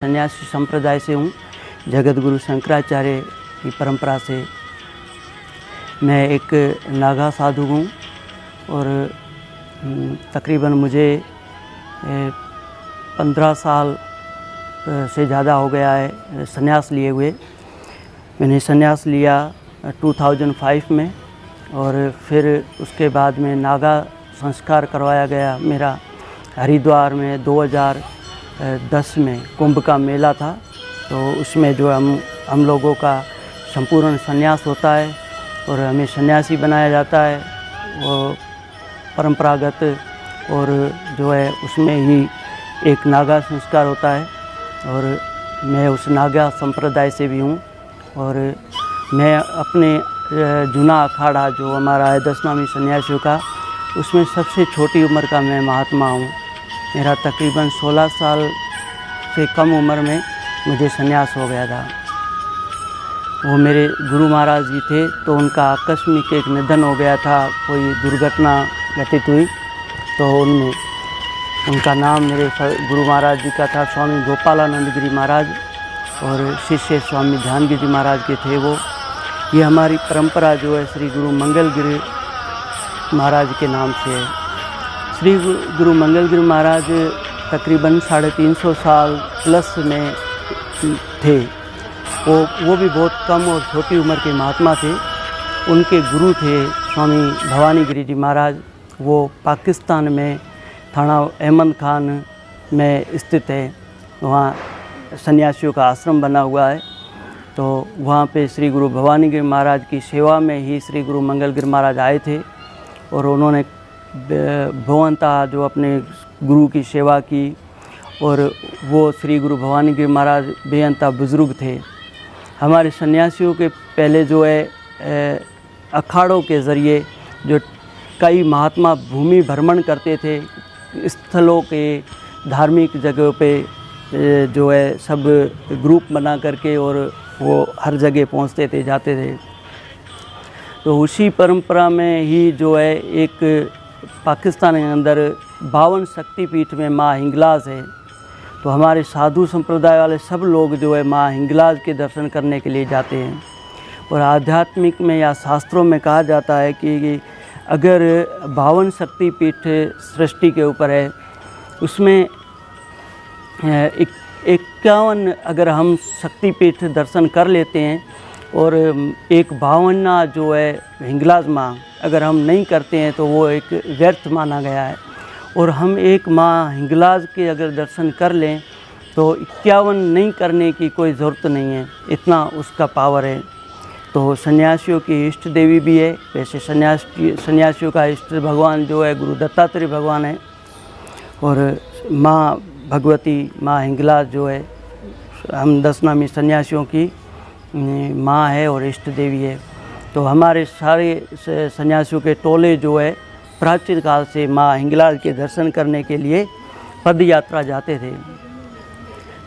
सन्यासी संप्रदाय से हूँ। जगत गुरु शंकराचार्य की परंपरा से मैं एक नागा साधु हूँ और तकरीबन मुझे 15 साल से ज़्यादा हो गया है संन्यास लिए हुए। मैंने संन्यास लिया 2005 में और फिर उसके बाद में नागा संस्कार करवाया गया मेरा। हरिद्वार में 2010 में कुंभ का मेला था, तो उसमें जो हम लोगों का संपूर्ण संन्यास होता है और हमें सन्यासी बनाया जाता है वो परंपरागत, और जो है उसमें ही एक नागा संस्कार होता है और मैं उस नागा संप्रदाय से भी हूँ। और मैं अपने जूना अखाड़ा जो हमारा है 10 नामी सन्यासियों का, उसमें सबसे छोटी उम्र का मैं महात्मा हूँ। मेरा तकरीबन 16 साल से कम उम्र में मुझे संन्यास हो गया था। वो मेरे गुरु महाराज जी थे, तो उनका आकस्मिक एक निधन हो गया था, कोई दुर्घटना घटित हुई, तो उनमें उनका नाम मेरे गुरु महाराज जी का था स्वामी गोपालानंद गिरी महाराज और शिष्य स्वामी ध्यानगिरी महाराज के थे वो। ये हमारी परंपरा जो है श्री गुरु मंगलगिरी महाराज के नाम से है। श्री गुरु मंगलगिरी महाराज तकरीबन 350 साल प्लस में थे। वो भी बहुत कम और छोटी उम्र के महात्मा थे। उनके गुरु थे स्वामी भवानी गिरी जी महाराज। वो पाकिस्तान में थाना अहमद खान में स्थित है, वहाँ सन्यासियों का आश्रम बना हुआ है। तो वहाँ पे श्री गुरु भवानी गिरी महाराज की सेवा में ही श्री गुरु मंगलगिरी महाराज आए थे और उन्होंने भवंता जो अपने गुरु की सेवा की। और वो श्री गुरु भवानी गिरी महाराज बेअंता बुज़ुर्ग थे। हमारे सन्यासियों के पहले जो है अखाड़ों के ज़रिए जो कई महात्मा भूमि भ्रमण करते थे, स्थलों के धार्मिक जगहों पे जो है सब ग्रुप बना करके और वो हर जगह पहुंचते थे, जाते थे। तो उसी परंपरा में ही जो है एक पाकिस्तान के अंदर 52 शक्तिपीठ में माँ हिंगलाज है। तो हमारे साधु संप्रदाय वाले सब लोग जो है माँ हिंगलाज के दर्शन करने के लिए जाते हैं। और आध्यात्मिक में या शास्त्रों में कहा जाता है कि अगर 52 शक्तिपीठ सृष्टि के ऊपर है, उसमें 51 अगर हम शक्तिपीठ दर्शन कर लेते हैं और एक 52वां जो है हिंगलाज माँ अगर हम नहीं करते हैं तो वो एक व्यर्थ माना गया है। और हम एक माँ हिंगलाज के अगर दर्शन कर लें तो 51 नहीं करने की कोई ज़रूरत नहीं है, इतना उसका पावर है। तो सन्यासियों की इष्ट देवी भी है। वैसे सन्यासियों का इष्ट भगवान जो है गुरु दत्तात्रेय भगवान है, और माँ भगवती माँ हिंगलाज जो है हम 10 नामी सन्यासियों की माँ है और इष्ट देवी है। तो हमारे सारे सन्यासियों के टोले जो है प्राचीन काल से माँ हिंगलाज के दर्शन करने के लिए पद यात्रा जाते थे।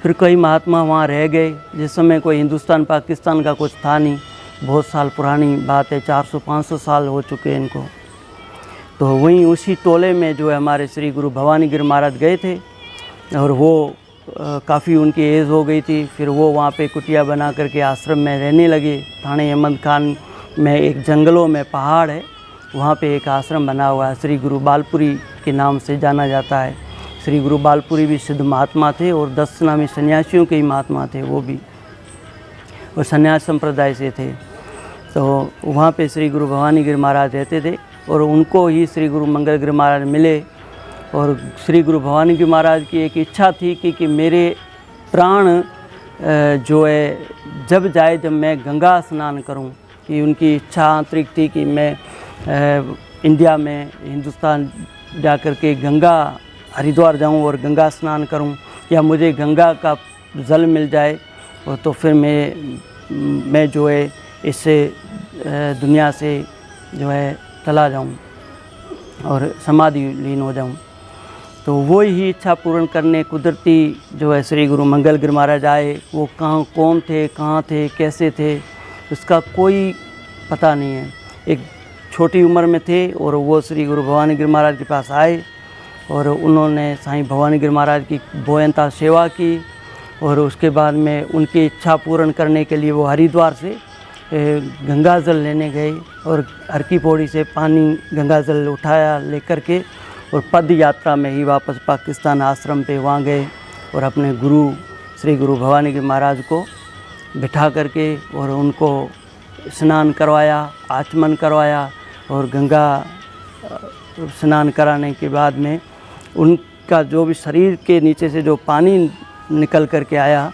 फिर कई महात्मा वहाँ रह गए। जिस समय कोई हिंदुस्तान पाकिस्तान का कुछ था नहीं, बहुत साल पुरानी बात है, 400-500 साल हो चुके हैं इनको। तो वहीं उसी टोले में जो है हमारे श्री गुरु भवानी गिरी महाराज गए थे और वो काफ़ी उनकी एज हो गई थी। फिर वो वहाँ पे कुटिया बना करके आश्रम में रहने लगे। थाने अहमद खान में एक जंगलों में पहाड़ है, वहाँ पे एक आश्रम बना हुआ है, श्री गुरु बालपुरी के नाम से जाना जाता है। श्री गुरु बालपुरी भी सिद्ध महात्मा थे और 10 नामी सन्यासियों के ही महात्मा थे वो भी, और सन्यास संप्रदाय से थे। तो वहाँ पे श्री गुरु भवानी गिरी महाराज रहते थे और उनको ही श्री गुरु मंगलगिरी महाराज मिले। और श्री गुरु भवानी गिरी महाराज की एक इच्छा थी कि मेरे प्राण जो है जब मैं गंगा स्नान करूं, कि उनकी इच्छा आंतरिक थी कि मैं इंडिया में हिंदुस्तान जा कर के गंगा हरिद्वार जाऊं और गंगा स्नान करूं, या मुझे गंगा का जल मिल जाए और तो फिर मैं जो है इससे दुनिया से जो है चला जाऊं और समाधि लीन हो जाऊं। तो वो ही इच्छा पूर्ण करने कुदरती जो है श्री गुरु मंगलगिरी महाराज आए। वो कौन थे, कहाँ थे, कैसे थे, उसका कोई पता नहीं है। एक छोटी उम्र में थे और वो श्री गुरु भवानी गिरी महाराज के पास आए और उन्होंने साईं भवानी गिरी महाराज की बेअंता सेवा की और उसके बाद में उनकी इच्छा पूर्ण करने के लिए वो हरिद्वार से गंगा जल लेने गए और हर की पौड़ी से पानी गंगा जल उठाया लेकर के और पद यात्रा में ही वापस पाकिस्तान आश्रम पे वहाँ गए और अपने गुरु श्री गुरु भवानी गिर महाराज को बिठा करके और उनको स्नान करवाया, आचमन करवाया और गंगा स्नान कराने के बाद में उनका जो भी शरीर के नीचे से जो पानी निकल कर के आया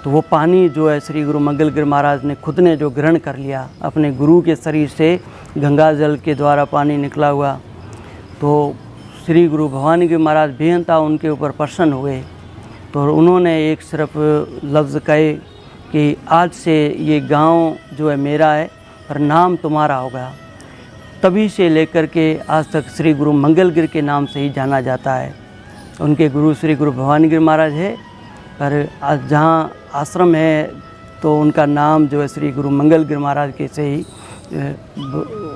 तो वो पानी जो है श्री गुरु मंगल गिर महाराज ने खुद ने जो ग्रहण कर लिया। अपने गुरु के शरीर से गंगा जल के द्वारा पानी निकला हुआ, तो श्री गुरु भवानी गिर महाराज बेहंता उनके ऊपर प्रसन्न हुए। तो उन्होंने एक सिर्फ लफ्ज़ कहे कि आज से ये गांव जो है मेरा है और नाम तुम्हारा होगा। तभी से लेकर के आज तक श्री गुरु मंगल गिर के नाम से ही जाना जाता है। उनके गुरु श्री गुरु भवानी गिर महाराज है, पर आज जहाँ आश्रम है तो उनका नाम जो है श्री गुरु मंगल गिर महाराज के से ही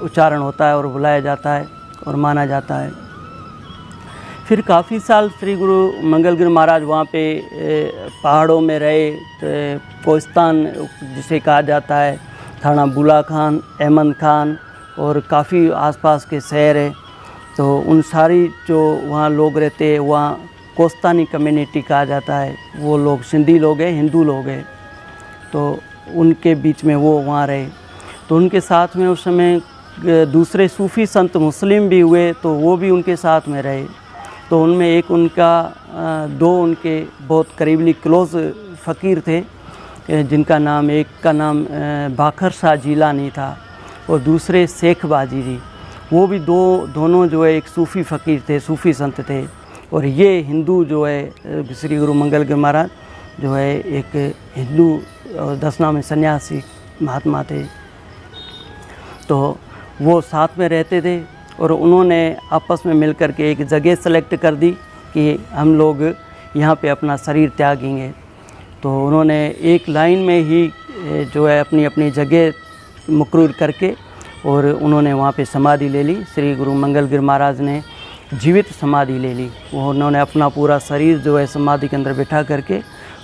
उच्चारण होता है और बुलाया जाता है और माना जाता है। फिर काफ़ी साल श्री गुरु मंगल गिर महाराज वहाँ पे पहाड़ों में रहे। तो कोहिस्तान जिसे कहा जाता है, थाना बुला खान, अहमद खान और काफ़ी आसपास के शहर है, तो उन सारी जो वहाँ लोग रहते हैं वहाँ कोस्तानी कम्युनिटी कहा जाता है। वो लोग सिंधी लोग हैं, हिंदू लोग हैं, तो उनके बीच में वो वहाँ रहे। तो उनके साथ में उस समय दूसरे सूफ़ी संत मुस्लिम भी हुए, तो वो भी उनके साथ में रहे। तो उनमें एक उनका दो उनके बहुत करीबी क्लोज़ फ़कीर थे, जिनका नाम, एक का नाम बाखर शाह जीलानी था और दूसरे शेख बाजी जी। वो भी दोनों जो है एक सूफ़ी फ़कीर थे, सूफ़ी संत थे। और ये हिंदू जो है श्री गुरु मंगल गिर महाराज जो है एक हिंदू और 10 नामी सन्यासी महात्मा थे। तो वो साथ में रहते थे और उन्होंने आपस में मिलकर के एक जगह सेलेक्ट कर दी कि हम लोग यहाँ पे अपना शरीर त्यागेंगे। तो उन्होंने एक लाइन में ही जो है अपनी अपनी जगह मुकर्रर करके और उन्होंने वहाँ पे समाधि ले ली। श्री गुरु मंगल गिर महाराज ने जीवित समाधि ले ली। वो उन्होंने अपना पूरा शरीर जो है समाधि के अंदर बिठा करके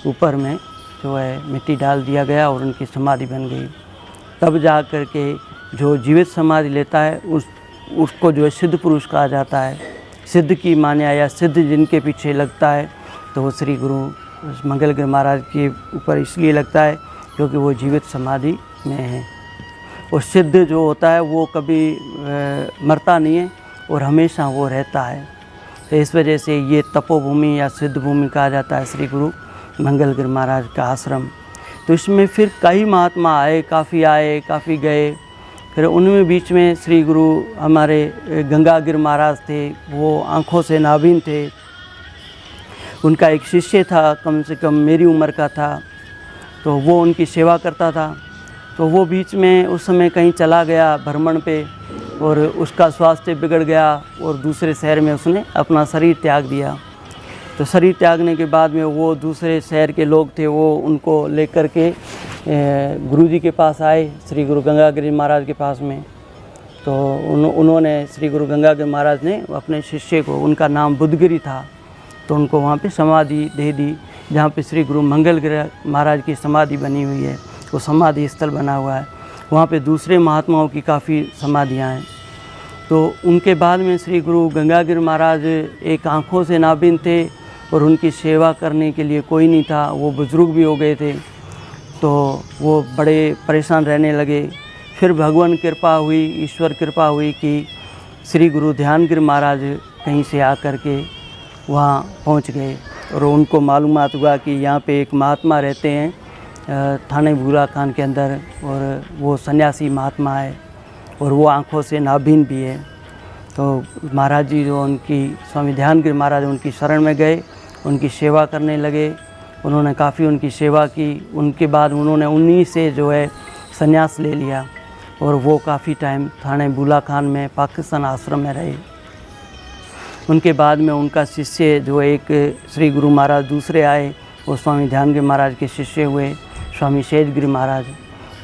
ऊपर में जो है मिट्टी डाल दिया गया और उनकी समाधि बन गई। तब जा कर के जो जीवित समाधि लेता है उसको जो है सिद्ध पुरुष कहा जाता है। सिद्ध की मान्या या सिद्ध जिनके पीछे लगता है तो वो श्री गुरु मंगल गिर महाराज के ऊपर इसलिए लगता है क्योंकि वो जीवित समाधि में है। और सिद्ध जो होता है वो कभी मरता नहीं है और हमेशा वो रहता है। तो इस वजह से ये तपोभूमि या सिद्ध भूमि कहा जाता है श्री गुरु मंगल गिर महाराज का आश्रम। तो इसमें फिर कई महात्मा आए, काफ़ी गए। फिर उनमें बीच में श्री गुरु हमारे गंगा गिर महाराज थे, वो आँखों से नाबीन थे। उनका एक शिष्य था, कम से कम मेरी उम्र का था, तो वो उनकी सेवा करता था। तो वो बीच में उस समय कहीं चला गया भ्रमण पे और उसका स्वास्थ्य बिगड़ गया और दूसरे शहर में उसने अपना शरीर त्याग दिया। तो शरीर त्यागने के बाद में वो दूसरे शहर के लोग थे, वो उनको लेकर के गुरुजी के पास आए, श्री गुरु गंगा गिर महाराज के पास में। तो उन्होंने श्री गुरु गंगा गिर महाराज ने अपने शिष्य को, उनका नाम बुद्धगिरी था, तो उनको वहाँ पे समाधि दे दी जहाँ पे श्री गुरु मंगल गिर महाराज की समाधि बनी हुई है। वो समाधि स्थल बना हुआ है, वहाँ पे दूसरे महात्माओं की काफ़ी समाधियाँ हैं। तो उनके बाद में श्री गुरु गंगा गिर महाराज एक आँखों से नाबिन थे और उनकी सेवा करने के लिए कोई नहीं था। वो बुज़ुर्ग भी हो गए थे, तो वो बड़े परेशान रहने लगे। फिर भगवान कृपा हुई, ईश्वर कृपा हुई कि श्री गुरु ध्यान गिर महाराज कहीं से आकर के वहाँ पहुँच गए और उनको मालूमात हुआ कि यहाँ पे एक महात्मा रहते हैं थाने बुला खान के अंदर, और वो सन्यासी महात्मा है और वो आँखों से नाबीन भी है। तो महाराज जी जो उनकी स्वामी ध्यान गिर महाराज उनकी शरण में गए, उनकी सेवा करने लगे। उन्होंने काफ़ी उनकी सेवा की। उनके बाद उन्होंने उन्हीं से जो है संन्यास ले लिया और वो काफ़ी टाइम थाने बुला खान में पाकिस्तान आश्रम में रहे। उनके बाद में उनका शिष्य जो एक श्री गुरु महाराज दूसरे आए, वो स्वामी ध्यान गिर महाराज के शिष्य हुए, स्वामी शेज गिर महाराज।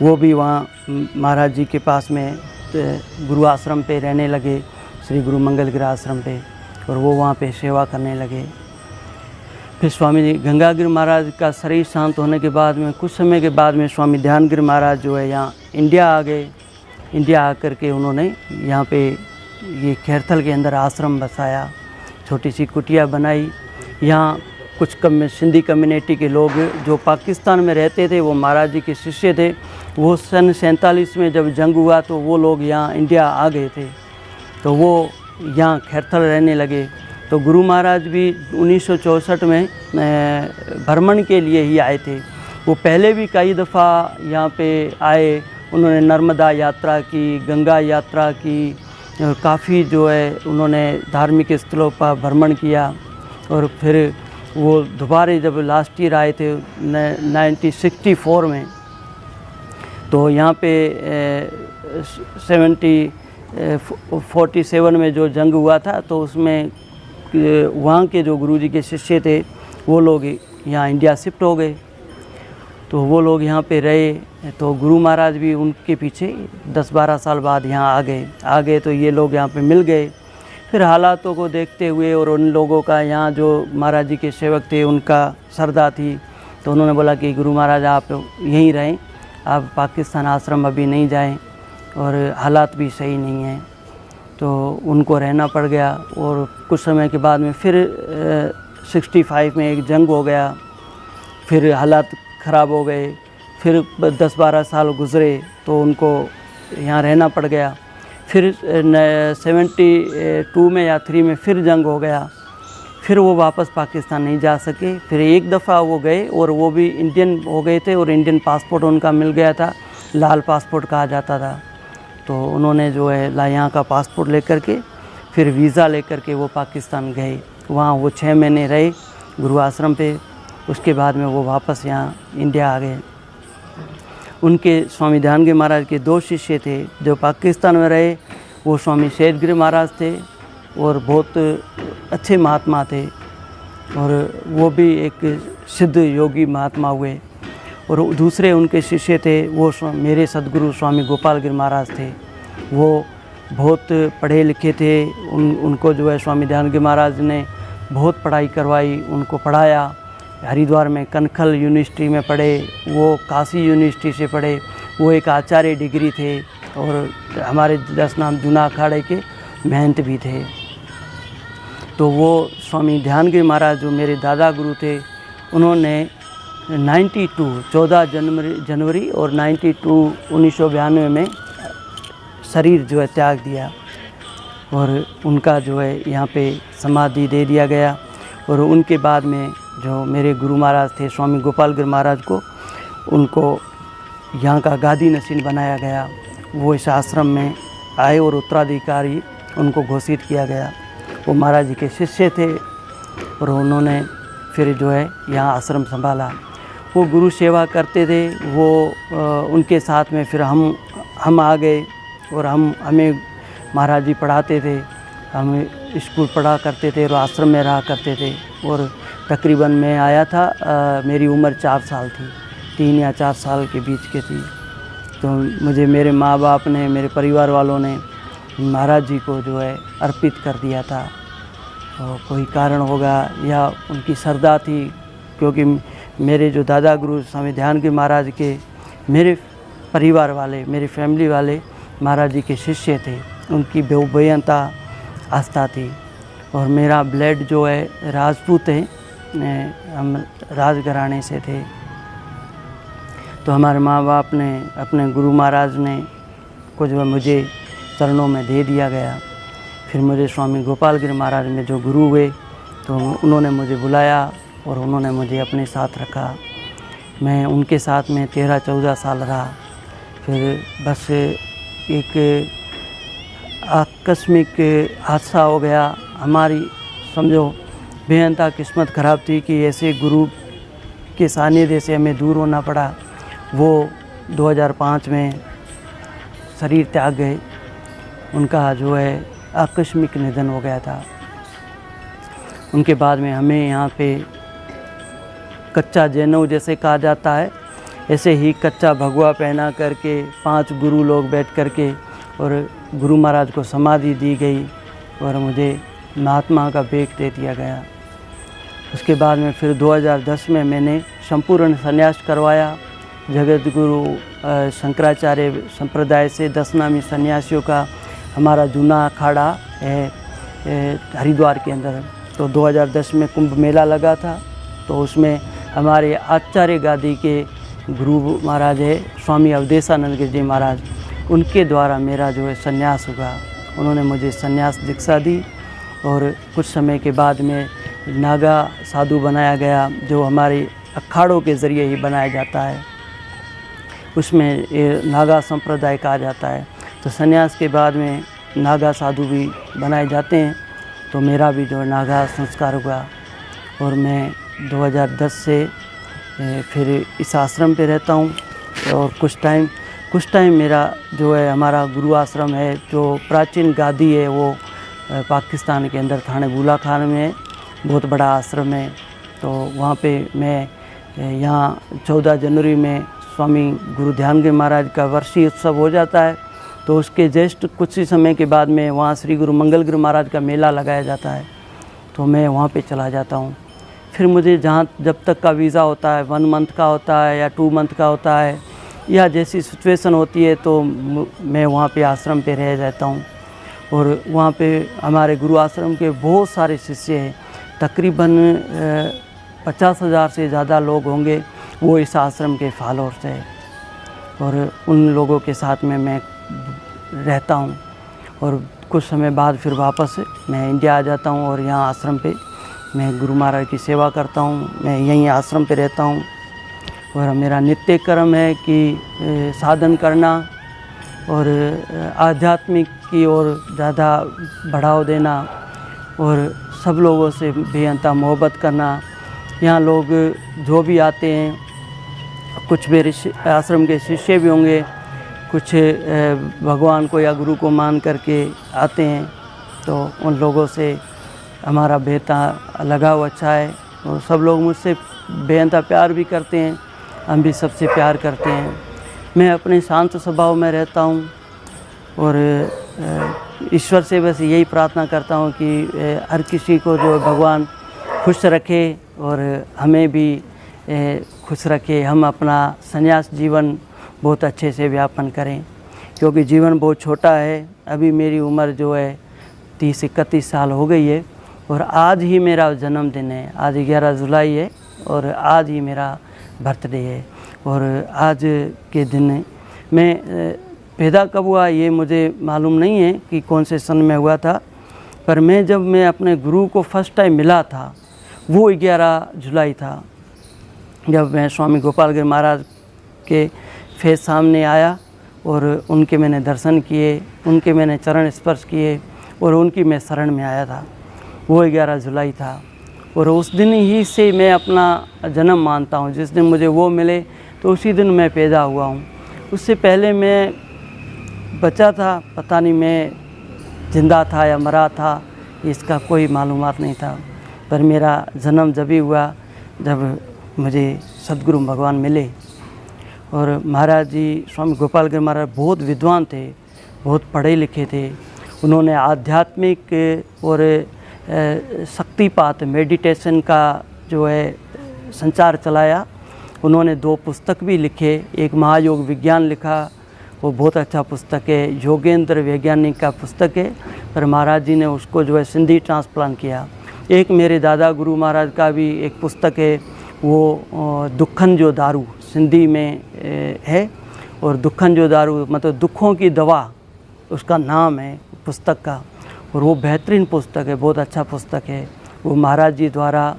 वो भी वहाँ महाराज जी के पास में गुरु आश्रम पे रहने लगे, श्री गुरु मंगल गिर आश्रम पे, और वो वहाँ पे सेवा करने लगे। फिर स्वामी जी गंगागिरी महाराज का शरीर शांत होने के बाद में कुछ समय के बाद में स्वामी ध्यानगिरी महाराज जो है यहाँ इंडिया आ गए। इंडिया आकर के उन्होंने यहाँ पे ये खैरथल के अंदर आश्रम बसाया, छोटी सी कुटिया बनाई। यहाँ कुछ सिंधी कम्युनिटी के लोग जो पाकिस्तान में रहते थे वो महाराज जी के शिष्य थे। वो सन 47 में जब जंग हुआ तो वो लोग यहाँ इंडिया आ गए थे, तो वो यहाँ खैरथल रहने लगे। तो गुरु महाराज भी 1964 में भ्रमण के लिए ही आए थे। वो पहले भी कई दफ़ा यहाँ पे आए, उन्होंने नर्मदा यात्रा की, गंगा यात्रा की, काफ़ी जो है उन्होंने धार्मिक स्थलों पर भ्रमण किया। और फिर वो दोबारा जब लास्ट ईयर आए थे 1964 में, तो यहाँ पे 47 में जो जंग हुआ था तो उसमें वहाँ के जो गुरुजी के शिष्य थे वो लोग यहाँ इंडिया शिफ्ट हो गए। तो वो लोग यहाँ पे रहे, तो गुरु महाराज भी उनके पीछे 10-12 साल बाद यहाँ आ गए। तो ये लोग यहाँ पे मिल गए। फिर हालातों को देखते हुए और उन लोगों का यहाँ जो महाराज जी के सेवक थे उनका श्रद्धा थी, तो उन्होंने बोला कि गुरु महाराज आप यहीं रहें, आप पाकिस्तान आश्रम अभी नहीं जाएं और हालात भी सही नहीं हैं। तो उनको रहना पड़ गया। और कुछ समय के बाद में फिर 65 में एक जंग हो गया, फिर हालात ख़राब हो गए। फिर 10-12 साल गुज़रे तो उनको यहाँ रहना पड़ गया। फिर 72 में या 3 में फिर जंग हो गया, फिर वो वापस पाकिस्तान नहीं जा सके। फिर एक दफ़ा वो गए और वो भी इंडियन हो गए थे और इंडियन पासपोर्ट उनका मिल गया था, लाल पासपोर्ट कहा जाता था। तो उन्होंने जो है यहाँ का पासपोर्ट लेकर के फिर वीज़ा लेकर के वो पाकिस्तान गए। वहाँ वो 6 महीने रहे गुरु आश्रम पे। उसके बाद में वो वापस यहाँ इंडिया आ गए। उनके स्वामी ध्यानगिरी महाराज के 2 शिष्य थे जो पाकिस्तान में रहे। वो स्वामी शेषगिरी महाराज थे और बहुत अच्छे महात्मा थे, और वो भी एक सिद्ध योगी महात्मा हुए। और दूसरे उनके शिष्य थे वो मेरे सद्गुरु स्वामी गोपालगिरी महाराज थे। वो बहुत पढ़े लिखे थे। उनको जो है स्वामी ध्यानगिरी महाराज ने बहुत पढ़ाई करवाई, उनको पढ़ाया। हरिद्वार में कनखल यूनिवर्सिटी में पढ़े, वो काशी यूनिवर्सिटी से पढ़े। वो एक आचार्य डिग्री थे और हमारे 10 नाम जूना अखाड़े के महंत भी थे। तो वो स्वामी ध्यानगिरी महाराज जो मेरे दादा गुरु थे, उन्होंने 14 जनवरी और 1992 में शरीर जो है त्याग दिया और उनका जो है यहाँ पे समाधि दे दिया गया। और उनके बाद में जो मेरे गुरु महाराज थे स्वामी गोपालगिरी महाराज को, उनको यहाँ का गादी नशीन बनाया गया। वो इस आश्रम में आए और उत्तराधिकारी उनको घोषित किया गया। वो महाराज जी के शिष्य थे और उन्होंने फिर जो है यहाँ आश्रम संभाला। वो गुरु सेवा करते थे। वो उनके साथ में फिर हम आ गए और हमें महाराज जी पढ़ाते थे। हम स्कूल पढ़ा करते थे और आश्रम में रहा करते थे। और तकरीबन मैं आया था, मेरी उम्र 4 साल थी, 3 या 4 साल के बीच की थी। तो मुझे मेरे माँ बाप ने, मेरे परिवार वालों ने महाराज जी को जो है अर्पित कर दिया था। तो कोई कारण होगा या उनकी श्रद्धा थी, क्योंकि मेरे जो दादा गुरु स्वामी ध्यानगिरी महाराज के मेरे परिवार वाले, मेरी फैमिली वाले महाराज जी के शिष्य थे। उनकी बेहूबयता आस्था थी। और मेरा ब्लड जो है राजपूत है, हम राजघराने से थे। तो हमारे माँ बाप ने, अपने गुरु महाराज ने को जो मुझे चरणों में दे दिया गया। फिर मुझे स्वामी गोपालगिरी महाराज में जो गुरु हुए तो उन्होंने मुझे बुलाया और उन्होंने मुझे अपने साथ रखा। मैं उनके साथ में 13-14 साल रहा। फिर बस एक आकस्मिक हादसा हो गया। हमारी समझो बेअंता किस्मत ख़राब थी कि ऐसे गुरु के सानिध्य से हमें दूर होना पड़ा। वो 2005 में शरीर त्याग गए। उनका जो है आकस्मिक निधन हो गया था। उनके बाद में हमें यहाँ पे कच्चा जैनव जैसे कहा जाता है, ऐसे ही कच्चा भगवा पहना करके 5 गुरु लोग बैठ करके और गुरु महाराज को समाधि दी गई और मुझे महात्मा का बेग दे दिया गया। उसके बाद में फिर 2010 में मैंने संपूर्ण संन्यास करवाया। जगत गुरु शंकराचार्य संप्रदाय से 10 नामी सन्यासियों का हमारा जूना अखाड़ा है हरिद्वार के अंदर। तो 2010 में कुंभ मेला लगा था, तो उसमें हमारे आचार्य गादी के गुरु महाराज है स्वामी अवधेशानंद गिरि जी महाराज, उनके द्वारा मेरा जो है संन्यास हुआ। उन्होंने मुझे संन्यास दीक्षा दी और कुछ समय के बाद में नागा साधु बनाया गया, जो हमारे अखाड़ों के ज़रिए ही बनाया जाता है, उसमें ये नागा संप्रदाय कहा जाता है। तो संन्यास के बाद में नागा साधु भी बनाए जाते हैं। तो मेरा भी जो नागा संस्कार हुआ और मैं 2010 से फिर इस आश्रम पे रहता हूँ। और कुछ टाइम मेरा जो है हमारा गुरु आश्रम है, जो प्राचीन गादी है, वो पाकिस्तान के अंदर थाने बुला खान में बहुत बड़ा आश्रम है। तो वहाँ पे मैं यहाँ 14 जनवरी में स्वामी गुरु ध्यानगिरी महाराज का वर्षीय उत्सव हो जाता है, तो उसके जस्ट कुछ ही समय के बाद में वहाँ श्री गुरु मंगलगिरी महाराज का मेला लगाया जाता है, तो मैं वहाँ पे चला जाता हूँ। फिर मुझे जहाँ जब तक का वीज़ा होता है, 1 मंथ का होता है या 2 मंथ का होता है, या जैसी सिचुएशन होती है, तो मैं वहाँ पे आश्रम पे रह जाता हूँ। और वहाँ पे हमारे गुरु आश्रम के बहुत सारे शिष्य हैं, तकरीबन 50,000 से ज़्यादा लोग होंगे, वो इस आश्रम के फॉलोअर्स हैं। और उन लोगों के साथ में मैं रहता हूँ और कुछ समय बाद फिर वापस मैं इंडिया आ जाता हूँ और यहाँ आश्रम पे मैं गुरु महाराज की सेवा करता हूँ। मैं यहीं आश्रम पे रहता हूँ और मेरा नित्य कर्म है कि साधन करना और आध्यात्मिक की ओर ज़्यादा बढ़ावा देना और सब लोगों से बेअंता मोहब्बत करना। यहाँ लोग जो भी आते हैं, कुछ मेरे आश्रम के शिष्य भी होंगे, कुछ भगवान को या गुरु को मान करके आते हैं, तो उन लोगों से हमारा बेहता लगाव अच्छा है और सब लोग मुझसे बेअंता प्यार भी करते हैं, हम भी सबसे प्यार करते हैं। मैं अपने शांत स्वभाव में रहता हूँ और ईश्वर से बस यही प्रार्थना करता हूँ कि हर किसी को जो भगवान खुश रखे और हमें भी खुश रखे, हम अपना संन्यास जीवन बहुत अच्छे से व्यापन करें, क्योंकि जीवन बहुत छोटा है। अभी मेरी उम्र जो है 30-31 साल हो गई है और आज ही मेरा जन्मदिन है, आज 11 जुलाई है और आज ही मेरा बर्थडे है। और आज के दिन मैं पैदा कब हुआ ये मुझे मालूम नहीं है कि कौन से सन में हुआ था, पर मैं अपने गुरु को फर्स्ट टाइम मिला था वो 11 जुलाई था, जब मैं स्वामी गोपाल गिरि महाराज के फेस सामने आया और उनके मैंने दर्शन किए, उनके मैंने चरण स्पर्श किए और उनकी मैं शरण में आया था। वो 11 जुलाई था और उस दिन ही से मैं अपना जन्म मानता हूँ। जिस दिन मुझे वो मिले तो उसी दिन मैं पैदा हुआ हूँ। उससे पहले मैं बचा था, पता नहीं मैं ज़िंदा था या मरा था, इसका कोई मालूमात नहीं था। पर मेरा जन्म जब ही हुआ जब मुझे सद्गुरु भगवान मिले। और महाराज जी स्वामी गोपाल गिरि महाराज बहुत विद्वान थे, बहुत पढ़े लिखे थे। उन्होंने आध्यात्मिक और शक्तिपात मेडिटेशन का जो है संचार चलाया। उन्होंने 2 पुस्तक भी लिखे, एक महायोग विज्ञान लिखा, वो बहुत अच्छा पुस्तक है, योगेंद्र वैज्ञानिक का पुस्तक है, पर महाराज जी ने उसको जो है सिंधी ट्रांसप्लांट किया। एक मेरे दादा गुरु महाराज का भी एक पुस्तक है, वो दुखन जो दारू सिंधी में है, और दुखन जो दारू मतलब दुखों की दवा उसका नाम है पुस्तक का, और वो बेहतरीन पुस्तक है, बहुत अच्छा पुस्तक है। वो महाराज जी द्वारा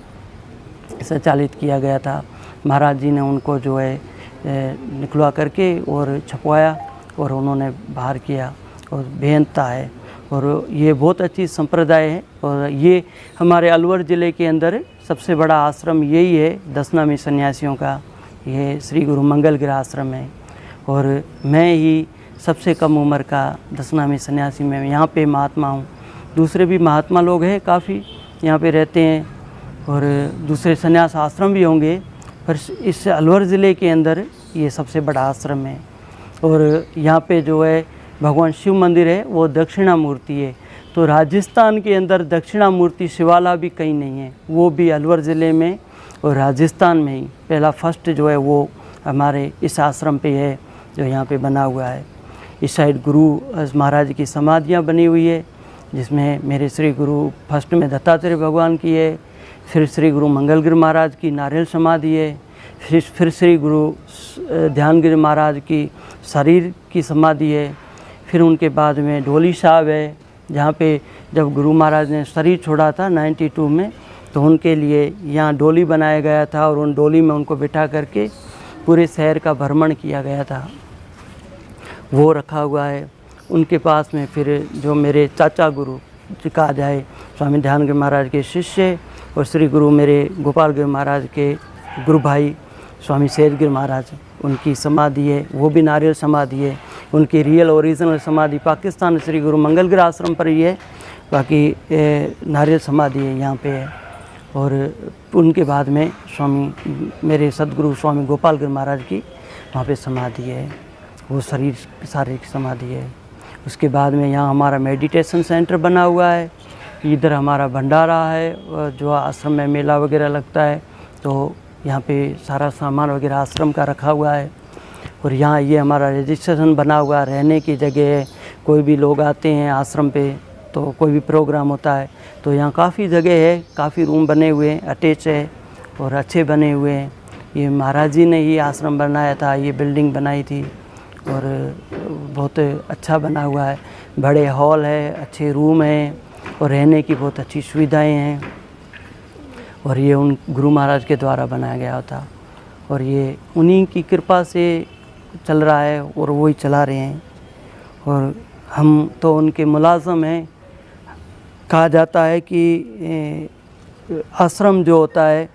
संचालित किया गया था। महाराज जी ने उनको जो है निकलवा करके और छपवाया और उन्होंने बाहर किया और बेहनता है। और ये बहुत अच्छी संप्रदाय है और ये हमारे अलवर ज़िले के अंदर सबसे बड़ा आश्रम यही है 10 नामी सन्यासियों का, ये श्री गुरु मंगलगिरी आश्रम है। और मैं ही सबसे कम उम्र का 10 नामी सन्यासी में यहाँ पे महात्मा हूँ। दूसरे भी महात्मा लोग हैं काफ़ी यहाँ पे रहते हैं और दूसरे सन्यास आश्रम भी होंगे, पर इस अलवर ज़िले के अंदर ये सबसे बड़ा आश्रम है। और यहाँ पे जो है भगवान शिव मंदिर है, वो दक्षिणा मूर्ति है। तो राजस्थान के अंदर दक्षिणामूर्ति शिवाला भी कहीं नहीं है, वो भी अलवर ज़िले में और राजस्थान में ही पहला फर्स्ट जो है वो हमारे इस आश्रम पे है, जो यहाँ पे बना हुआ है। इस साइड गुरु महाराज की समाधियाँ बनी हुई है, जिसमें मेरे श्री गुरु फर्स्ट में दत्तात्रेय भगवान की है, फिर श्री गुरु मंगलगिरी महाराज की नारियल समाधि है, फिर श्री गुरु ध्यानगिरी महाराज की शरीर की समाधि है, फिर उनके बाद में ढोली साहब है, जहाँ पे जब गुरु महाराज ने शरीर छोड़ा था 92 में, तो उनके लिए यहाँ डोली बनाया गया था और उन डोली में उनको बिठा करके पूरे शहर का भ्रमण किया गया था, वो रखा हुआ है। उनके पास में फिर जो मेरे चाचा गुरु कहा जाए स्वामी ध्यानगिरी महाराज के शिष्य और श्री गुरु मेरे गोपाल गिरी महाराज के गुरु भाई स्वामी शेरगिरी महाराज, उनकी समाधि है, वो भी नारियल समाधि है। उनकी रियल ओरिजिनल समाधि पाकिस्तान श्री गुरु मंगलगिरी आश्रम पर ही है, बाकी नारियल समाधि है यहाँ पे है। और उनके बाद में स्वामी मेरे सदगुरु स्वामी गोपाल गिरी महाराज की वहाँ पे समाधि है, वो शारीरिक समाधि है। उसके बाद में यहाँ हमारा मेडिटेशन सेंटर बना हुआ है, इधर हमारा भंडारा है, जो आश्रम में मेला वगैरह लगता है तो यहाँ पे सारा सामान वगैरह आश्रम का रखा हुआ है। और यहाँ ये हमारा रजिस्ट्रेशन बना हुआ, रहने की जगह है, कोई भी लोग आते हैं आश्रम पे तो कोई भी प्रोग्राम होता है तो यहाँ काफ़ी जगह है, काफ़ी रूम बने हुए हैं, अटैच है और अच्छे बने हुए हैं। ये महाराज जी ने ही आश्रम बनाया था, ये बिल्डिंग बनाई थी और बहुत अच्छा बना हुआ है, बड़े हॉल है, अच्छे रूम हैं और रहने की बहुत अच्छी सुविधाएं हैं। और ये उन गुरु महाराज के द्वारा बनाया गया था और ये उन्हीं की कृपा से चल रहा है और वो ही चला रहे हैं और हम तो उनके मुलाज़म हैं। कहा जाता है कि आश्रम जो होता है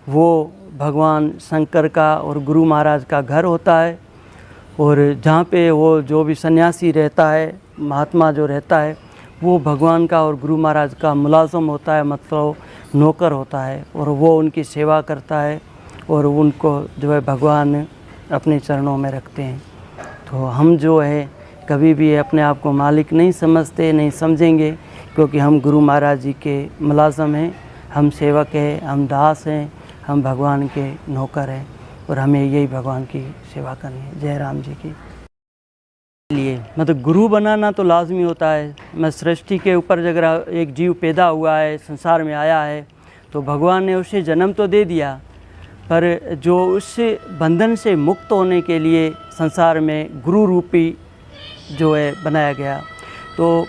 वो भगवान शंकर का और गुरु महाराज का घर होता है और जहाँ पे वो जो भी सन्यासी रहता है, महात्मा जो रहता है, वो भगवान का और गुरु महाराज का मुलाज़म होता है, मतलब नौकर होता है और वो उनकी सेवा करता है और उनको जो है भगवान अपने चरणों में रखते हैं। तो हम जो है कभी भी अपने आप को मालिक नहीं समझते, नहीं समझेंगे, क्योंकि हम गुरु महाराज जी के मुलाज़म हैं, हम सेवक हैं, हम दास हैं, हम भगवान के नौकर हैं और हमें यही भगवान की सेवा करनी है। जय राम जी की। लिए मतलब गुरु बनाना तो लाजमी होता है। मैं सृष्टि के ऊपर अगर एक जीव पैदा हुआ है, संसार में आया है, तो भगवान ने उसे जन्म तो दे दिया, पर जो उस बंधन से मुक्त होने के लिए संसार में गुरु रूपी जो है बनाया गया। तो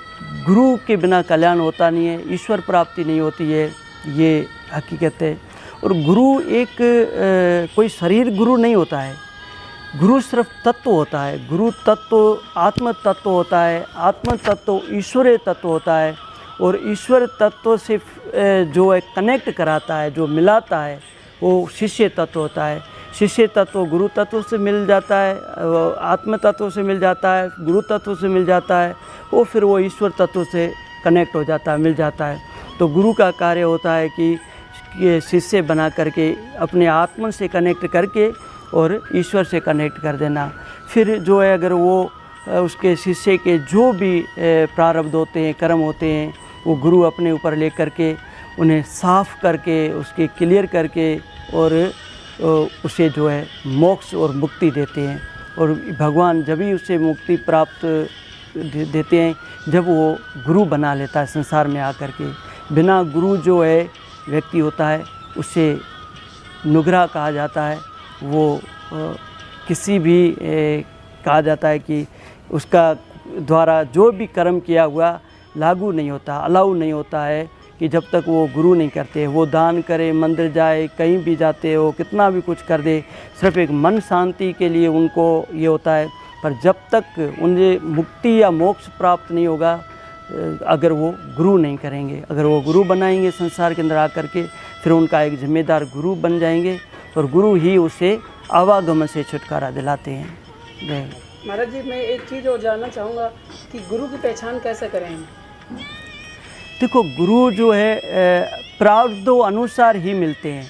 गुरु के बिना कल्याण होता नहीं है, ईश्वर प्राप्ति नहीं होती है, ये हकीकत है। और गुरु एक कोई शरीर गुरु नहीं होता है, गुरु सिर्फ तत्व होता है। गुरु तत्व आत्म तत्व होता है, आत्म तत्व ईश्वरीय तत्व होता है और ईश्वर तत्व से जो है कनेक्ट कराता है, जो मिलाता है, वो शिष्य तत्व होता है। शिष्य तत्व गुरु तत्व से मिल जाता है, आत्म तत्व से मिल जाता है, गुरु तत्व से मिल जाता है, वो फिर वो ईश्वर तत्व से कनेक्ट हो जाता है, मिल जाता है। तो गुरु का कार्य होता है कि ये शिष्य बना करके अपने आत्मा से कनेक्ट करके और ईश्वर से कनेक्ट कर देना। फिर जो है अगर वो उसके शिष्य के जो भी प्रारब्ध होते हैं, कर्म होते हैं, वो गुरु अपने ऊपर ले करके उन्हें साफ़ करके, उसके क्लियर करके और उसे जो है मोक्ष और मुक्ति देते हैं। और भगवान जब ही उसे मुक्ति प्राप्त देते हैं जब वो गुरु बना लेता है संसार में आकर के। बिना गुरु जो है व्यक्ति होता है उसे नुगरा कहा जाता है। वो किसी भी कहा जाता है कि उसका द्वारा जो भी कर्म किया हुआ लागू नहीं होता, अलाउ नहीं होता है कि जब तक वो गुरु नहीं करते। वो दान करे, मंदिर जाए, कहीं भी जाते हो, कितना भी कुछ कर दे, सिर्फ एक मन शांति के लिए उनको ये होता है। पर जब तक उन्हें मुक्ति या मोक्ष प्राप्त नहीं होगा अगर वो गुरु नहीं करेंगे। अगर वो गुरु बनाएंगे संसार के अंदर आकर के, फिर उनका एक जिम्मेदार गुरु बन जाएंगे और गुरु ही उसे आवागमन से छुटकारा दिलाते हैं। महाराज जी, मैं एक चीज़ और जानना चाहूँगा कि गुरु की पहचान कैसे करें? देखो, गुरु जो है प्रारब्धों अनुसार ही मिलते हैं।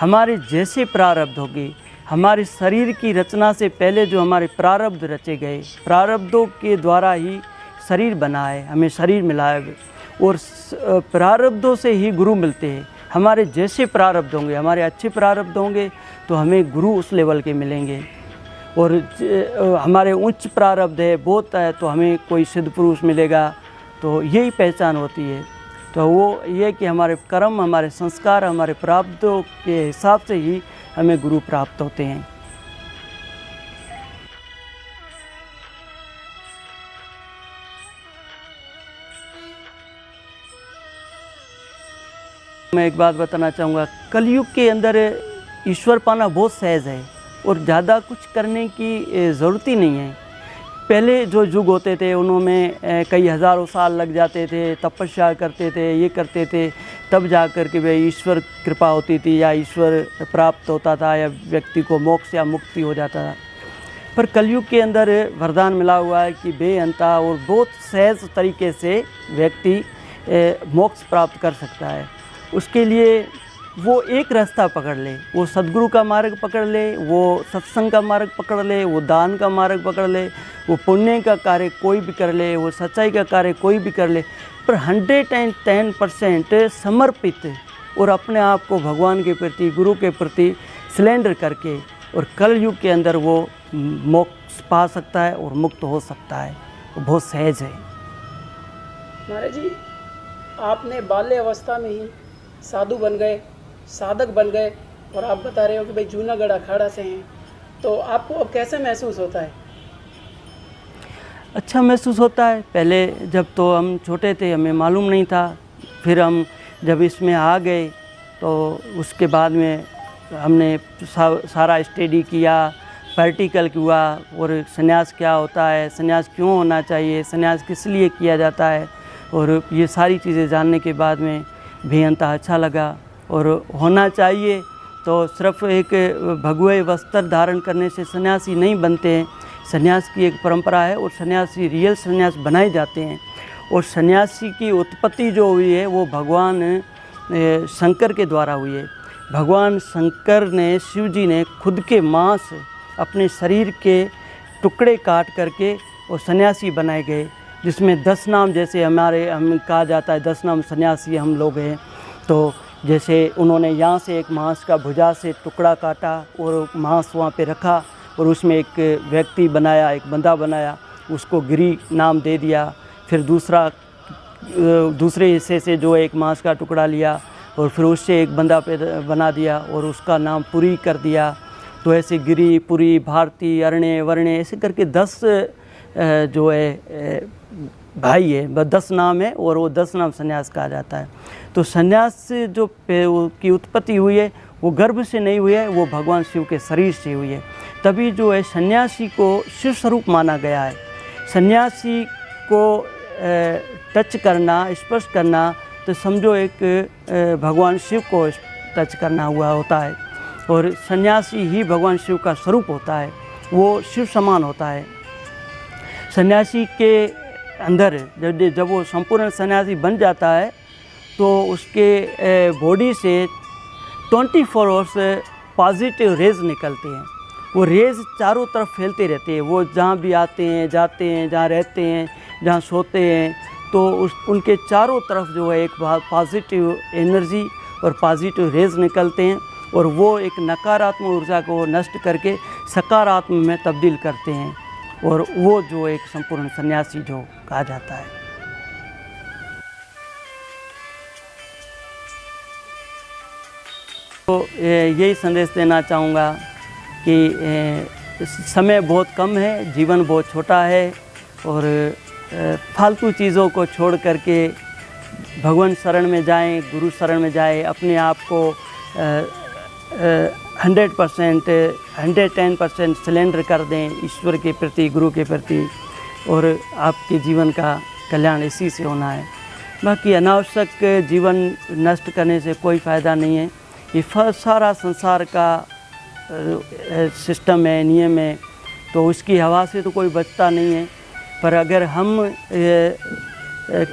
हमारे जैसे प्रारब्ध होगी, हमारे शरीर की रचना से पहले जो हमारे प्रारब्ध रचे गए, प्रारब्धों के द्वारा ही शरीर बना है, हमें शरीर मिला है, और प्रारब्धों से ही गुरु मिलते हैं। हमारे जैसे प्रारब्ध होंगे, हमारे अच्छे प्रारब्ध होंगे तो हमें गुरु उस लेवल के मिलेंगे, और हमारे उच्च प्रारब्ध है, बहुत है, तो हमें कोई सिद्ध पुरुष मिलेगा। तो यही पहचान होती है। तो वो ये कि हमारे कर्म, हमारे संस्कार, हमारे प्रारब्धों के हिसाब से ही हमें गुरु प्राप्त होते हैं। मैं एक बात बताना चाहूँगा, कलयुग के अंदर ईश्वर पाना बहुत सहज है और ज़्यादा कुछ करने की ज़रूरत ही नहीं है। पहले जो युग होते थे उनमें कई हज़ारों साल लग जाते थे, तपस्या करते थे, ये करते थे, तब जा कर के वे ईश्वर कृपा होती थी या ईश्वर प्राप्त होता था या व्यक्ति को मोक्ष या मुक्ति हो जाता था। पर कलयुग के अंदर वरदान मिला हुआ है कि बेअंता और बहुत सहज तरीके से व्यक्ति मोक्ष प्राप्त कर सकता है। उसके लिए वो एक रास्ता पकड़ ले, वो सद्गुरु का मार्ग पकड़ ले, वो सत्संग का मार्ग पकड़ ले, वो दान का मार्ग पकड़ ले, वो पुण्य का कार्य कोई भी कर ले, वो सच्चाई का कार्य कोई भी कर ले, पर 110% समर्पित और अपने आप को भगवान के प्रति, गुरु के प्रति सिलेंडर करके, और कल युग के अंदर वो मोक्ष पा सकता है और मुक्त हो सकता है। वो बहुत सहज है। महाराज जी, आपने बाल्य अवस्था में ही साधु बन गए, साधक बन गए, और आप बता रहे हो कि भाई जूनागढ़ अखाड़ा से हैं, तो आपको अब कैसे महसूस होता है? अच्छा महसूस होता है। पहले जब तो हम छोटे थे, हमें मालूम नहीं था, फिर हम जब इसमें आ गए तो उसके बाद में हमने सारा स्टडी किया, प्रैक्टिकल हुआ, और संन्यास क्या होता है, संन्यास क्यों होना चाहिए, संन्यास किस लिए किया जाता है, और ये सारी चीज़ें जानने के बाद में बेअंता अच्छा लगा। और होना चाहिए तो सिर्फ एक भगवे वस्त्र धारण करने से सन्यासी नहीं बनते हैं। सन्यास की एक परंपरा है और सन्यासी रियल सन्यास बनाए जाते हैं। और सन्यासी की उत्पत्ति जो हुई है वो भगवान शंकर के द्वारा हुई है। भगवान शंकर ने, शिव जी ने खुद के मांस अपने शरीर के टुकड़े काट करके और सन्यासी बनाए गए, जिसमें 10 नाम, जैसे हम कहा जाता है 10 नाम सन्यासी हम लोग हैं। तो जैसे उन्होंने यहाँ से एक मांस का भुजा से टुकड़ा काटा और मांस वहाँ पे रखा, और उसमें एक व्यक्ति बनाया, एक बंदा बनाया, उसको गिरी नाम दे दिया। फिर दूसरे हिस्से से जो एक मांस का टुकड़ा लिया और फिर उससे एक बंदा बना दिया और उसका नाम पुरी कर दिया। तो ऐसे गिरी, पुरी, भारती, अरण्य, वर्ण्य, ऐसे करके 10 जो है भाई है, 10 नाम है, और वो 10 नाम संन्यास कहा जाता है। तो संन्यास जो की उत्पत्ति हुई है वो गर्भ से नहीं हुई है, वो भगवान शिव के शरीर से हुई है। तभी जो है सन्यासी को शिव स्वरूप माना गया है। सन्यासी को टच करना, स्पर्श करना, तो समझो एक भगवान शिव को टच करना हुआ होता है। और सन्यासी ही भगवान शिव का स्वरूप होता है, वो शिव समान होता है। सन्यासी के अंदर जब वो संपूर्ण सन्यासी बन जाता है तो उसके बॉडी से 24 आवर्स पॉजिटिव रेज निकलते हैं। वो रेज चारों तरफ फैलते रहते हैं। वो जहाँ भी आते हैं, जाते हैं, जहाँ रहते हैं, जहाँ सोते हैं, तो उनके चारों तरफ जो है एक पॉजिटिव एनर्जी और पॉजिटिव रेज निकलते हैं, और वो एक नकारात्मक ऊर्जा को नष्ट करके सकारात्मक में तब्दील करते हैं, और वो जो एक संपूर्ण सन्यासी जो कहा जाता है। तो यही संदेश देना चाहूँगा कि समय बहुत कम है, जीवन बहुत छोटा है, और फालतू चीज़ों को छोड़ करके भगवान शरण में जाएं, गुरु शरण में जाएं, अपने आप को 110% सिलेंडर कर दें ईश्वर के प्रति, गुरु के प्रति, और आपके जीवन का कल्याण इसी से होना है। बाकी अनावश्यक जीवन नष्ट करने से कोई फ़ायदा नहीं है। ये सारा संसार का सिस्टम है, नियम है, तो उसकी हवा से तो कोई बचता नहीं है। पर अगर हम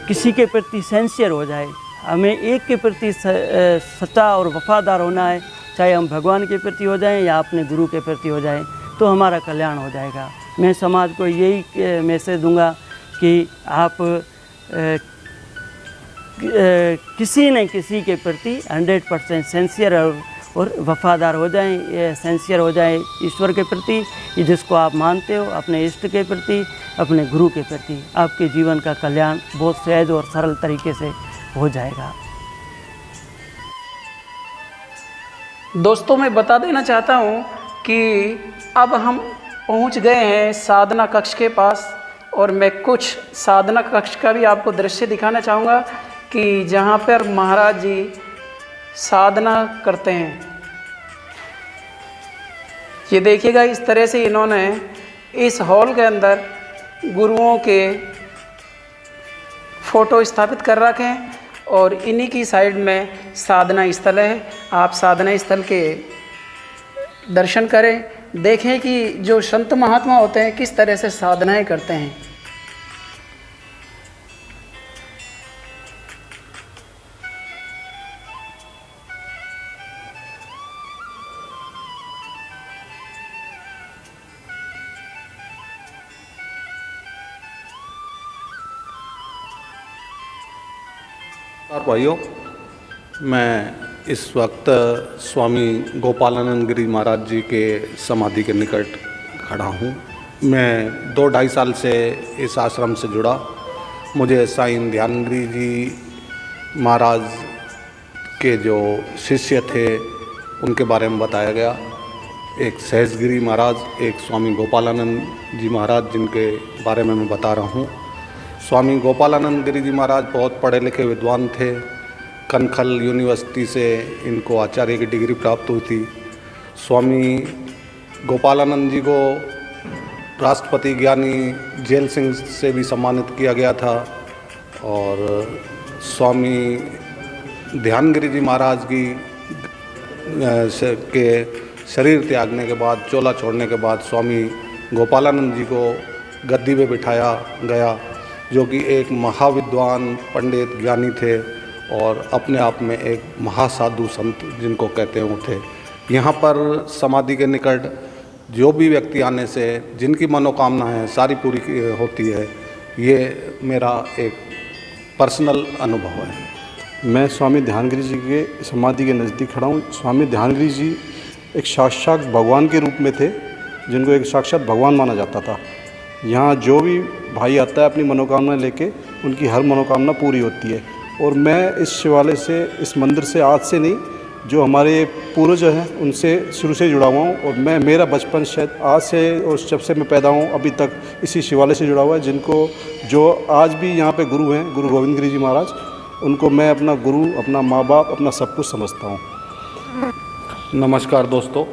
किसी के प्रति सिंसियर हो जाए, हमें एक के प्रति सच्चा और वफादार होना है, चाहे हम भगवान के प्रति हो जाएं या अपने गुरु के प्रति हो जाएं, तो हमारा कल्याण हो जाएगा। मैं समाज को यही मैसेज दूंगा कि आप किसी न किसी के प्रति 100% सिंसियर और वफ़ादार हो जाएं, सिंसियर हो जाएं ईश्वर के प्रति, जिसको आप मानते हो, अपने इष्ट के प्रति, अपने गुरु के प्रति। आपके जीवन का कल्याण बहुत सहज और सरल तरीके से हो जाएगा। दोस्तों, मैं बता देना चाहता हूँ कि अब हम पहुँच गए हैं साधना कक्ष के पास, और मैं कुछ साधना कक्ष का भी आपको दृश्य दिखाना चाहूँगा कि जहाँ पर महाराज जी साधना करते हैं। ये देखिएगा, इस तरह से इन्होंने इस हॉल के अंदर गुरुओं के फ़ोटो स्थापित कर रखे हैं, और इन्हीं की साइड में साधना स्थल है। आप साधना स्थल के दर्शन करें, देखें कि जो संत महात्मा होते हैं किस तरह से साधनाएं करते हैं। भाइयों, मैं इस वक्त स्वामी गोपालानंद गिरी महाराज जी के समाधि के निकट खड़ा हूँ। मैं 2-2.5 साल से इस आश्रम से जुड़ा। मुझे साईं ध्यानगिरी जी महाराज के जो शिष्य थे उनके बारे में बताया गया। एक सहजगिरी महाराज, एक स्वामी गोपालानंद जी महाराज, जिनके बारे में मैं बता रहा हूँ। स्वामी गोपालानंद गिरी जी महाराज बहुत पढ़े लिखे विद्वान थे। कनखल यूनिवर्सिटी से इनको आचार्य की डिग्री प्राप्त हुई थी। स्वामी गोपालानंद जी को राष्ट्रपति ज्ञानी जेल सिंह से भी सम्मानित किया गया था। और स्वामी ध्यानगिरी जी महाराज की के शरीर त्यागने के बाद, चोला छोड़ने के बाद, स्वामी गोपालानंद जी को गद्दी पे बिठाया गया, जो कि एक महाविद्वान पंडित ज्ञानी थे और अपने आप में एक महासाधु संत जिनको कहते हैं वो थे। यहाँ पर समाधि के निकट जो भी व्यक्ति आने से जिनकी मनोकामना है सारी पूरी होती है। ये मेरा एक पर्सनल अनुभव है। मैं स्वामी ध्यानगिरी जी के समाधि के नज़दीक खड़ा हूँ। स्वामी ध्यानगिरी जी एक साक्षात भगवान के रूप में थे, जिनको एक साक्षात भगवान माना जाता था। यहाँ जो भी भाई आता है अपनी मनोकामना लेके, उनकी हर मनोकामना पूरी होती है। और मैं इस शिवालय से, इस मंदिर से आज से नहीं, जो हमारे पूर्वज हैं उनसे शुरू से जुड़ा हुआ हूँ। और मेरा बचपन शायद आज से, और जब से मैं पैदा हूँ अभी तक इसी शिवालय से जुड़ा हुआ है। जिनको जो आज भी यहाँ पे गुरु हैं, गुरु गोविंद गिरी जी महाराज, उनको मैं अपना गुरु, अपना माँ बाप, अपना सब कुछ समझता हूँ। नमस्कार दोस्तों,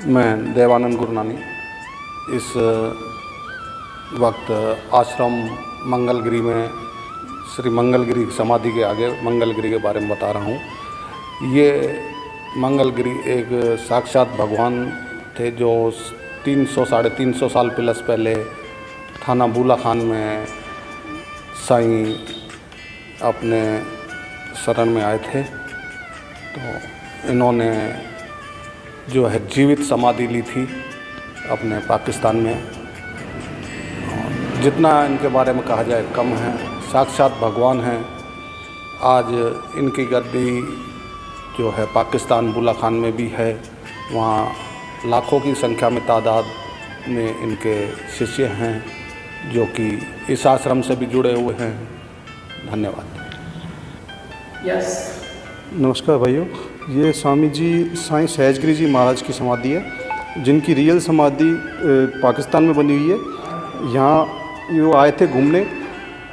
मैं देवानंद गुरनानी इस वक्त आश्रम मंगलगिरी में श्री मंगलगिरी समाधि के आगे मंगलगिरी के बारे में बता रहा हूँ। ये मंगलगिरी एक साक्षात भगवान थे, जो 300-350 साल प्लस पहले थाना बूला खान में साईं अपने शरण में आए थे। तो इन्होंने जो है जीवित समाधि ली थी अपने पाकिस्तान में। जितना इनके बारे में कहा जाए कम है। साक्षात भगवान हैं। आज इनकी गद्दी जो है पाकिस्तान बूला खान में भी है। वहाँ लाखों की संख्या में तादाद में इनके शिष्य हैं, जो कि इस आश्रम से भी जुड़े हुए हैं। धन्यवाद। नमस्कार भाइयों, ये स्वामी जी साईं सहजगिरी जी महाराज की समाधि है, जिनकी रियल समाधि पाकिस्तान में बनी हुई है। यहाँ ये आए थे घूमने।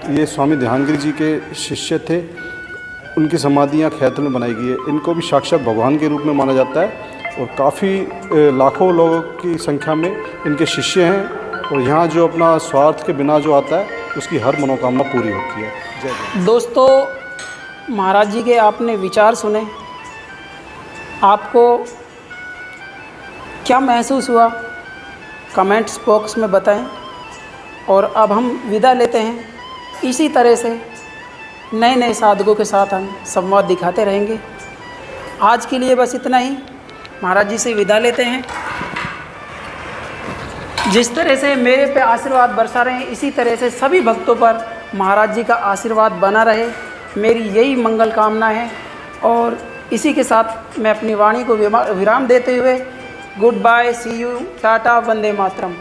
ये स्वामी ध्यानगिरी जी के शिष्य थे। उनकी समाधि यहाँ खैतर में बनाई गई है। इनको भी साक्षात भगवान के रूप में माना जाता है और काफ़ी लाखों लोगों की संख्या में इनके शिष्य हैं। और यहाँ जो अपना स्वार्थ के बिना जो आता है, उसकी हर मनोकामना पूरी होती है। जय। दोस्तों, महाराज जी के आपने विचार सुने, आपको क्या महसूस हुआ कमेंट्स बॉक्स में बताएं। और अब हम विदा लेते हैं। इसी तरह से नए नए साधकों के साथ हम संवाद दिखाते रहेंगे। आज के लिए बस इतना ही। महाराज जी से विदा लेते हैं। जिस तरह से मेरे पे आशीर्वाद बरसा रहे हैं, इसी तरह से सभी भक्तों पर महाराज जी का आशीर्वाद बना रहे, मेरी यही मंगल कामना है। और इसी के साथ मैं अपनी वाणी को विराम देते हुए goodbye, see you, tata, वंदे मातरम।